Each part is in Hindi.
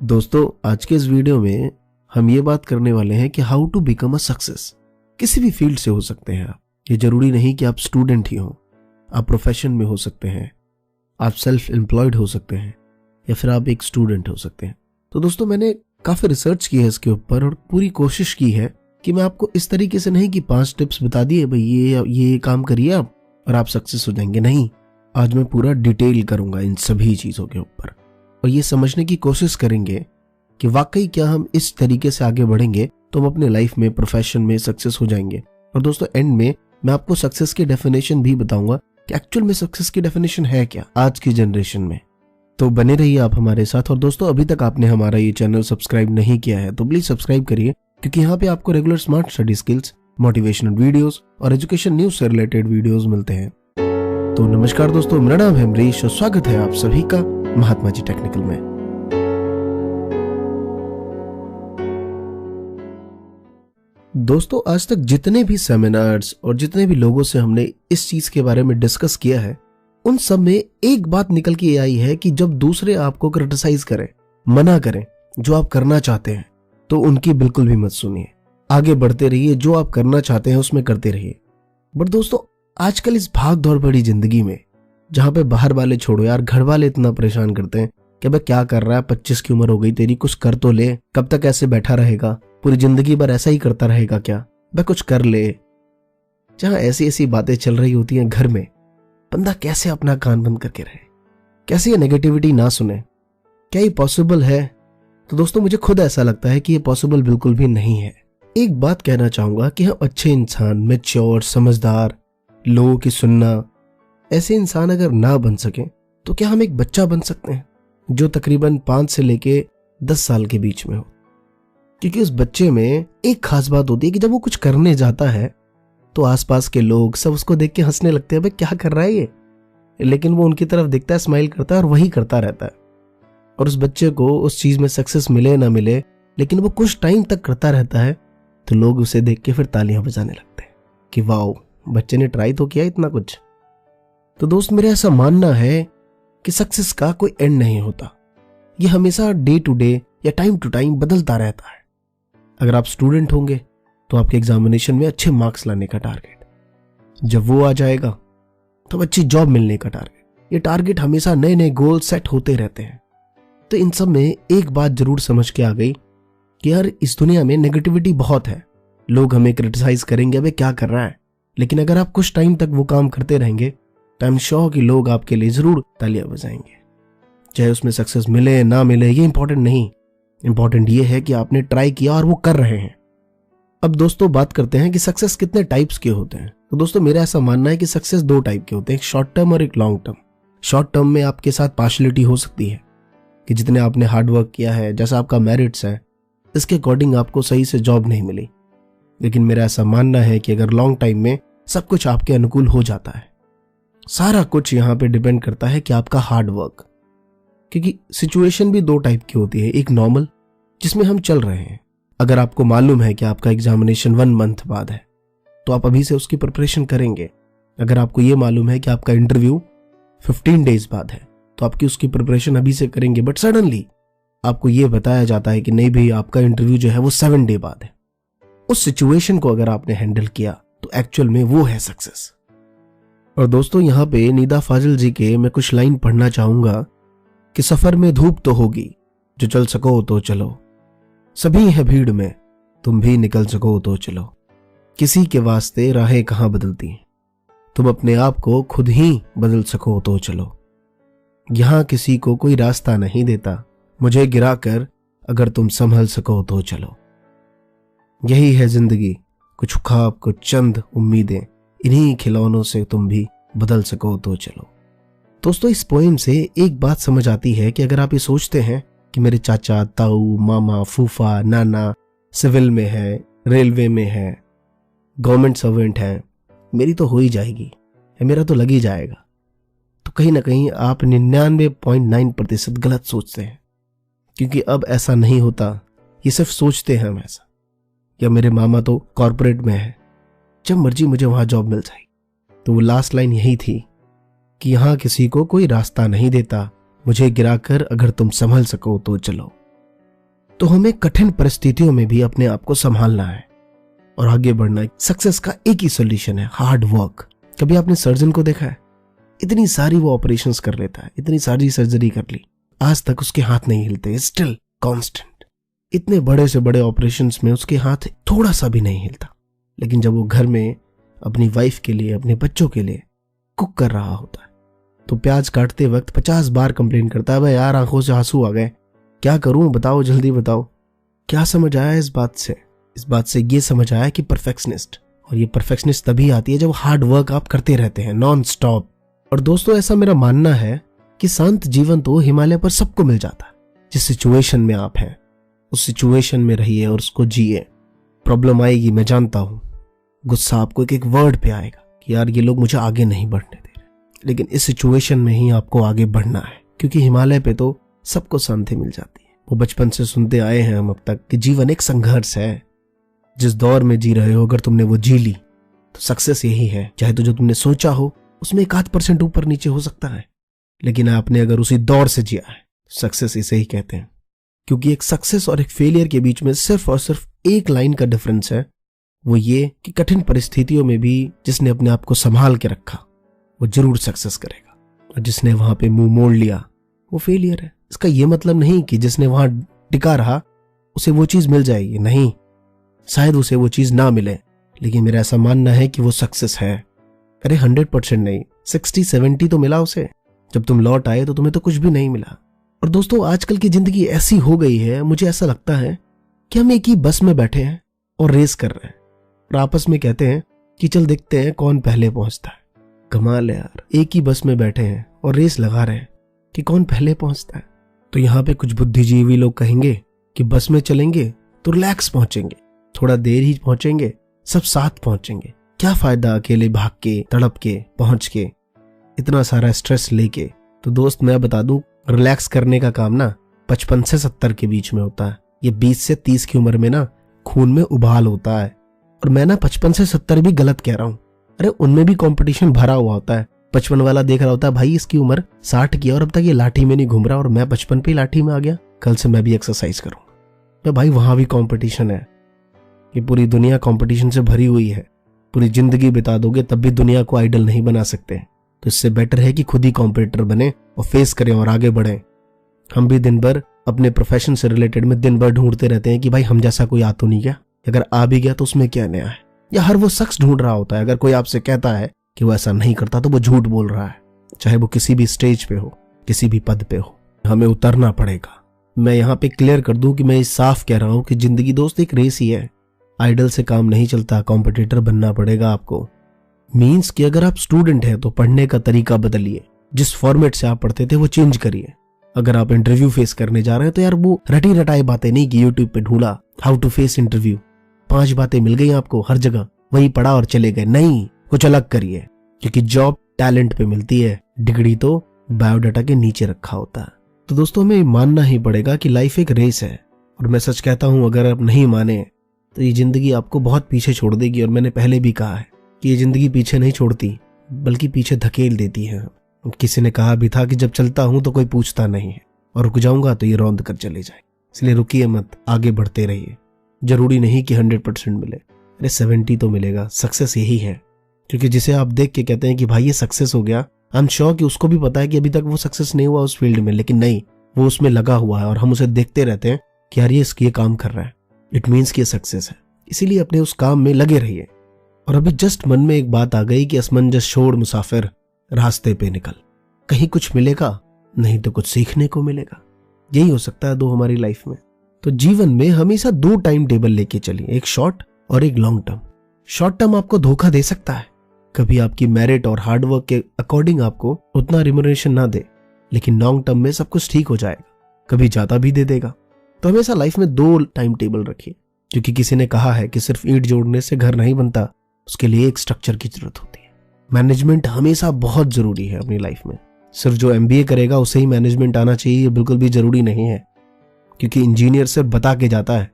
दोस्तों, आज के इस वीडियो में हम ये बात करने वाले हैं कि how to become a success. किसी भी फील्ड से हो सकते हैं आप। ये जरूरी नहीं कि आप स्टूडेंट ही हो, आप प्रोफेशन में हो सकते हैं, आप सेल्फ एम्प्लॉयड हो सकते हैं या फिर आप एक स्टूडेंट हो सकते हैं। तो दोस्तों, मैंने काफी रिसर्च की है इसके ऊपर और पूरी कोशिश की है कि मैं आपको इस तरीके से नहीं कि 5 टिप्स बता दिए भाई ये काम करिए आप और आप सक्सेस हो जाएंगे। नहीं, आज मैं पूरा डिटेल करूंगा इन सभी चीजों के ऊपर और ये समझने की कोशिश करेंगे कि वाकई क्या हम इस तरीके से आगे बढ़ेंगे तो हम अपने लाइफ में, प्रोफेशन में सक्सेस हो जाएंगे। और दोस्तों, एंड में मैं आपको सक्सेस की डेफिनेशन भी बताऊंगा कि एक्चुअल में सक्सेस की डेफिनेशन है क्या आज की जनरेशन में। तो बने रहिए आप हमारे साथ। और दोस्तों, अभी तक आपने हमारा ये चैनल सब्सक्राइब नहीं किया है तो प्लीज सब्सक्राइब करिए, क्योंकि यहाँ पे आपको regular smart study skills, motivational videos और एजुकेशन न्यूज से रिलेटेड वीडियोस मिलते हैं। तो नमस्कार दोस्तों, मेरा नाम है अमरीश और स्वागत है आप सभी का महात्मा जी टेक्निकल में। दोस्तों, आज तक जितने भी सेमिनार्स और जितने भी लोगों से हमने इस चीज के बारे में डिस्कस किया है, उन सब में एक बात निकल के आई है कि जब दूसरे आपको क्रिटिसाइज करें, मना करें जो आप करना चाहते हैं, तो उनकी बिल्कुल भी मत सुनिए। आगे बढ़ते रहिए, जो आप करना चाहते हैं उसमें करते रहिए। बट दोस्तों, आजकल इस भाग दौड़ भरी जिंदगी में, जहां पे बाहर वाले छोड़ो यार, घर वाले इतना परेशान करते हैं कि भाई क्या कर रहा है, 25 की उम्र हो गई तेरी, कुछ कर तो ले, कब तक ऐसे बैठा रहेगा, पूरी जिंदगी भर ऐसा ही करता रहेगा क्या, भाई कुछ कर ले। जहां ऐसी ऐसी बातें चल रही होती हैं घर में, बंदा कैसे अपना कान बंद करके रहे, कैसे ये नेगेटिविटी ना सुने, क्या ये पॉसिबल है? तो दोस्तों, मुझे खुद ऐसा लगता है कि ये पॉसिबल बिल्कुल भी नहीं है। एक बात कहना चाहूंगा कि हम अच्छे इंसान, मैच्योर, समझदार, लोगों की सुनना, ऐसे इंसान अगर ना बन सके तो क्या हम एक बच्चा बन सकते हैं जो तकरीबन 5 से लेके 10 साल के बीच में हो? क्योंकि उस बच्चे में एक खास बात होती है कि जब वो कुछ करने जाता है तो आसपास के लोग सब उसको देख के हंसने लगते हैं, भाई क्या कर रहा है ये, लेकिन वो उनकी तरफ देखता है, स्माइल करता है और वही करता रहता है। और उस बच्चे को उस चीज में सक्सेस मिले ना मिले, लेकिन वो कुछ टाइम तक करता रहता है, तो लोग उसे देख के फिर तालियां बजाने लगते हैं कि वाओ, बच्चे ने ट्राई तो किया इतना कुछ। तो दोस्त, मेरा ऐसा मानना है कि सक्सेस का कोई एंड नहीं होता। ये हमेशा डे टू डे या टाइम टू टाइम बदलता रहता है। अगर आप स्टूडेंट होंगे तो आपके एग्जामिनेशन में अच्छे मार्क्स लाने का टारगेट, जब वो आ जाएगा तो अच्छी जॉब मिलने का टारगेट। ये टारगेट हमेशा नए नए गोल सेट होते रहते हैं। तो इन सब में एक बात जरूर समझ के आ गई कि यार, इस दुनिया में नेगेटिविटी बहुत है। लोग हमें क्रिटिसाइज करेंगे, अबे क्या कर रहा है, लेकिन अगर आप कुछ टाइम तक वो काम करते रहेंगे तो आई एम श्योर कि लोग आपके लिए जरूर तालियां बजाएंगे। चाहे उसमें सक्सेस मिले ना मिले, ये इंपॉर्टेंट नहीं। इंपॉर्टेंट ये है कि आपने ट्राई किया और वो कर रहे हैं। अब दोस्तों, बात करते हैं कि सक्सेस कितने टाइप्स के होते हैं। तो दोस्तों, मेरा ऐसा मानना है कि सक्सेस 2 टाइप के होते हैं, एक शॉर्ट टर्म और एक लॉन्ग टर्म। शॉर्ट टर्म में आपके साथ पार्शलिटी हो सकती है कि जितने आपने हार्ड वर्क किया है, जैसा आपका मेरिट्स है, इसके अकॉर्डिंग आपको सही से जॉब नहीं मिली। लेकिन मेरा ऐसा मानना है कि अगर लॉन्ग टाइम में सब कुछ आपके अनुकूल हो जाता है, सारा कुछ यहां पे डिपेंड करता है कि आपका हार्ड वर्क। क्योंकि सिचुएशन भी 2 टाइप की होती है, एक नॉर्मल जिसमें हम चल रहे हैं। अगर आपको मालूम है कि आपका एग्जामिनेशन 1 मंथ बाद है तो आप अभी से उसकी प्रिपरेशन करेंगे। अगर आपको ये मालूम है कि आपका इंटरव्यू 15 डेज बाद है तो आपकी उसकी प्रिपरेशन अभी से करेंगे। बट सडनली आपको ये बताया जाता है कि नहीं भाई, आपका इंटरव्यू जो है वो 7 डे बाद है। उस सिचुएशन को अगर आपने हैंडल किया तो एक्चुअल में वो है सक्सेस। और दोस्तों, यहाँ पे निदा फाजिल जी के मैं कुछ लाइन पढ़ना चाहूंगा कि सफर में धूप तो होगी, जो चल सको तो चलो, सभी है भीड़ में, तुम भी निकल सको तो चलो, किसी के वास्ते राहें कहां बदलती, तुम अपने आप को खुद ही बदल सको तो चलो, यहां किसी को कोई रास्ता नहीं देता, मुझे गिराकर अगर तुम संभल सको तो चलो, यही है जिंदगी, कुछ ख्वाब, कुछ चंद उम्मीदें, इन्हीं खिलौनों से तुम भी बदल सको तो चलो। दोस्तों, इस पोएम से एक बात समझ आती है कि अगर आप ये सोचते हैं कि मेरे चाचा, ताऊ, मामा, फूफा, नाना सिविल में है, रेलवे में है, गवर्नमेंट सर्वेंट है, मेरी तो हो ही जाएगी, मेरा तो लग ही जाएगा, तो कहीं ना कहीं आप 99.9% गलत सोचते हैं। क्योंकि अब ऐसा नहीं होता, ये सिर्फ सोचते हैं हम ऐसा। या मेरे मामा तो कॉर्पोरेट में है, जब मर्जी मुझे वहां जॉब मिल जाएगी। तो वो लास्ट लाइन यही थी कि यहां किसी को कोई रास्ता नहीं देता, मुझे गिराकर अगर तुम संभल सको तो चलो, तो हमें कठिन परिस्थितियों में भी अपने आप को संभालना है और आगे बढ़ना है। सक्सेस का एक ही सॉल्यूशन है, हार्ड वर्क। कभी आपने सर्जन को देखा है? इतनी सारी वो ऑपरेशंस कर लेता है, इतनी सारी सर्जरी कर ली, आज तक उसके हाथ नहीं हिलते, स्टिल कांस्टेंट। इतने बड़े से बड़े ऑपरेशंस में उसके हाथ थोड़ा सा भी नहीं हिलता, लेकिन जब वो घर में अपनी वाइफ के लिए, अपने बच्चों के लिए कुक कर रहा होता है तो प्याज काटते वक्त 50 बार कंप्लेन करता है, भाई यार आंखों से आंसू आ गए, क्या करूं, बताओ, जल्दी बताओ। क्या समझ आया इस बात से? इस बात से ये समझ आया कि परफेक्शनिस्ट, और ये परफेक्शनिस्ट तभी आती है जब हार्ड वर्क आप करते रहते हैं नॉन स्टॉप। और दोस्तों, ऐसा मेरा मानना है कि शांत जीवन तो हिमालय पर सबको मिल जाता है। जिस सिचुएशन में आप हैं उस सिचुएशन में रहिए और उसको जिए। प्रॉब्लम आएगी, मैं जानता हूं, गुस्सा आपको एक वर्ड पे आएगा कि यार ये लोग मुझे आगे नहीं बढ़ने दे रहे, लेकिन इस सिचुएशन में ही आपको आगे बढ़ना है, क्योंकि हिमालय पे तो सबको शांति मिल जाती है। वो बचपन से सुनते आए हैं हम अब तक कि जीवन एक संघर्ष है। जिस दौर में जी रहे हो अगर तुमने वो जी ली तो सक्सेस यही है। चाहे तो जो तुमने सोचा हो उसमें 1-8% ऊपर नीचे हो सकता है, लेकिन आपने अगर उसी दौर से जिया है सक्सेस इसे ही कहते हैं। क्योंकि एक सक्सेस और एक फेलियर के बीच में सिर्फ और सिर्फ एक लाइन का डिफरेंस है, वो ये कि कठिन परिस्थितियों में भी जिसने अपने आप को संभाल के रखा वो जरूर सक्सेस करेगा, और जिसने वहां पे मुंह मोड़ लिया वो फेलियर है। इसका ये मतलब नहीं कि जिसने वहां टिका रहा उसे वो चीज मिल जाएगी, नहीं, शायद उसे वो चीज ना मिले, लेकिन मेरा ऐसा मानना है कि वो सक्सेस है। अरे 100% नहीं, 60-70 तो मिला उसे। जब तुम लौट आए तो तुम्हें तो कुछ भी नहीं मिला। और दोस्तों, आजकल की जिंदगी ऐसी हो गई है, मुझे ऐसा लगता है कि हम एक ही बस में बैठे हैं और रेस कर रहे हैं और आपस में कहते हैं कि चल देखते हैं कौन पहले पहुंचता है। कमाल है यार, एक ही बस में बैठे हैं और रेस लगा रहे हैं कि कौन पहले पहुंचता है। तो यहाँ पे कुछ बुद्धिजीवी लोग कहेंगे कि बस में चलेंगे तो रिलैक्स पहुंचेंगे, थोड़ा देर ही पहुंचेंगे, सब साथ पहुंचेंगे, क्या फायदा अकेले भाग के, तड़प के, पहुंच के, इतना सारा स्ट्रेस लेके। तो दोस्त, मैं बता दूं, रिलैक्स करने का काम ना 55 से 70 के बीच में होता है। ये 20 से 30 की उम्र में ना खून में उबाल होता है। और मैं ना 55 से 70 भी गलत कह रहा हूँ। अरे उनमें भी कंपटीशन भरा हुआ होता है। 55 वाला देख रहा होता है, भाई इसकी उम्र 60 की और अब तक ये लाठी में नहीं घूम रहा और मैं 55 पे लाठी में आ गया, कल से मैं भी एक्सरसाइज करूंगा। तो भाई वहां भी कंपटीशन है। ये पूरी दुनिया कंपटीशन से भरी हुई है। पूरी जिंदगी बिता दोगे तब भी दुनिया को आइडल नहीं बना सकते। तो इससे बेटर है कि खुद ही कॉम्पिटिटर बने और फेस करें और आगे बढ़ें। हम भी दिन भर अपने प्रोफेशन से रिलेटेड में दिन भर ढूंढते रहते हैं कि भाई हम जैसा कोई आ तो नहीं गया, अगर आ भी गया तो उसमें क्या नया है। या हर वो शख्स ढूंढ रहा होता है, अगर कोई आपसे कहता है कि वो ऐसा नहीं करता तो वो झूठ बोल रहा है, चाहे वो किसी भी स्टेज पे हो, किसी भी पद पे हो। हमें उतरना पड़ेगा। मैं यहाँ पे क्लियर कर दूं कि मैं इस साफ कह रहा हूं कि जिंदगी दोस्त एक रेस ही है। आइडल से काम नहीं चलता, कॉम्पिटिटर बनना पड़ेगा आपको। मीन्स कि अगर आप स्टूडेंट हैं तो पढ़ने का तरीका बदलिए, जिस फॉर्मेट से आप पढ़ते थे वो चेंज करिए। अगर आप इंटरव्यू फेस करने जा रहे हैं तो यार वो रटी रटाई बातें नहीं कि यूट्यूब पे ढूंढा हाउ टू फेस इंटरव्यू, 5 बातें मिल गई आपको हर जगह, वही पढ़ा और चले गए। नहीं, कुछ अलग करिए, क्योंकि जॉब टैलेंट पे मिलती है, डिग्री तो बायोडाटा के नीचे रखा होता है। तो दोस्तों, हमें मानना ही पड़ेगा कि लाइफ एक रेस है। और मैं सच कहता हूं, अगर आप नहीं माने तो ये जिंदगी आपको बहुत पीछे छोड़ देगी। और मैंने पहले भी कहा है कि ये जिंदगी पीछे नहीं छोड़ती बल्कि पीछे धकेल देती है। किसी ने कहा भी था कि जब चलता हूं तो कोई पूछता नहीं है और रुक जाऊंगा तो ये रौंद कर चले जाए। इसलिए रुकिए मत, आगे बढ़ते रहिए। जरूरी नहीं कि 100% मिले, अरे 70 तो मिलेगा। सक्सेस यही है, क्योंकि जिसे आप देख के कहते हैं कि भाई ये सक्सेस हो गया, आई एम श्योर कि उसको भी पता है कि अभी तक वो सक्सेस नहीं हुआ उस फील्ड में, लेकिन नहीं, वो उसमें लगा हुआ है और हम उसे देखते रहते हैं कि यार ये काम कर रहा है, इट मीन्स कि ये सक्सेस है। इसीलिए अपने उस काम में लगे रहिए। और अभी जस्ट मन में एक बात आ गई कि असमंजस छोड़ मुसाफिर, रास्ते पे निकल, कहीं कुछ मिलेगा नहीं तो कुछ सीखने को मिलेगा। यही हो सकता है दो हमारी लाइफ में। तो जीवन में हमेशा 2 टाइम टेबल लेके चलिए, एक शॉर्ट और एक लॉन्ग टर्म। शॉर्ट टर्म आपको धोखा दे सकता है, कभी आपकी मेरिट और हार्डवर्क के अकॉर्डिंग आपको उतना रिम्यूनरेशन ना दे, लेकिन लॉन्ग टर्म में सब कुछ ठीक हो जाएगा, कभी ज्यादा भी दे देगा। तो हमेशा लाइफ में 2 टाइम टेबल रखिए, क्योंकि किसी ने कहा है कि सिर्फ ईंट जोड़ने से घर नहीं बनता, उसके लिए एक स्ट्रक्चर की जरूरत होती है। मैनेजमेंट हमेशा बहुत जरूरी है अपनी लाइफ में। सिर्फ जो MBA करेगा उसे ही मैनेजमेंट आना चाहिए, ये बिल्कुल भी जरूरी नहीं है, क्योंकि इंजीनियर सिर्फ बता के जाता है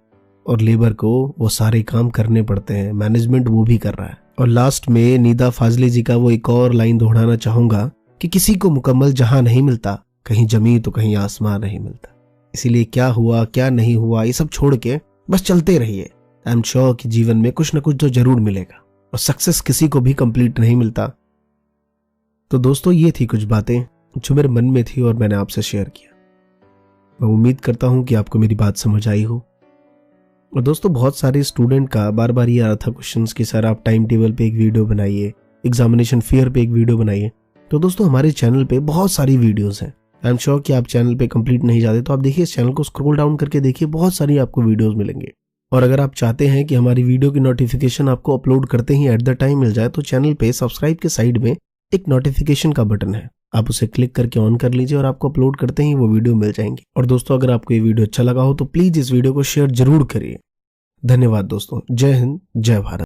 और लेबर को वो सारे काम करने पड़ते हैं। मैनेजमेंट वो भी कर रहा है। और लास्ट में निदा फाजली जी का वो एक और लाइन दोहराना चाहूंगा कि किसी को मुकम्मल जहां नहीं मिलता, कहीं जमीन तो कहीं आसमान नहीं मिलता। इसीलिए क्या हुआ क्या नहीं हुआ ये सब छोड़ के बस चलते रहिए। आई एम श्योर कि जीवन में कुछ ना कुछ तो जरूर मिलेगा, और सक्सेस किसी को भी कंप्लीट नहीं मिलता। तो दोस्तों ये थी कुछ बातें जो मेरे मन में थी और मैंने आपसे शेयर किया। मैं उम्मीद करता हूं कि आपको मेरी बात समझ आई हो। और दोस्तों बहुत सारे स्टूडेंट का बार बार ये आ रहा था क्वेश्चंस कि सर आप टाइम टेबल पे एक वीडियो बनाइए, एग्जामिनेशन फेयर पे एक वीडियो बनाइए। तो दोस्तों हमारे चैनल पे बहुत सारी वीडियोस हैं। आई एम श्योर कि आप चैनल पे कंप्लीट नहीं जाते तो आप देखिए इस चैनल को स्क्रॉल डाउन करके देखिए, बहुत सारी आपको वीडियोस मिलेंगे। और अगर आप चाहते हैं कि हमारी वीडियो की नोटिफिकेशन आपको अपलोड करते ही एट द टाइम मिल जाए तो चैनल पे सब्सक्राइब के साइड में एक नोटिफिकेशन का बटन है, आप उसे क्लिक करके ऑन कर लीजिए और आपको अपलोड करते ही वो वीडियो मिल जाएंगी। और दोस्तों अगर आपको ये वीडियो अच्छा लगा हो तो प्लीज इस वीडियो को शेयर जरूर करिए। धन्यवाद दोस्तों। जय हिंद, जय भारत।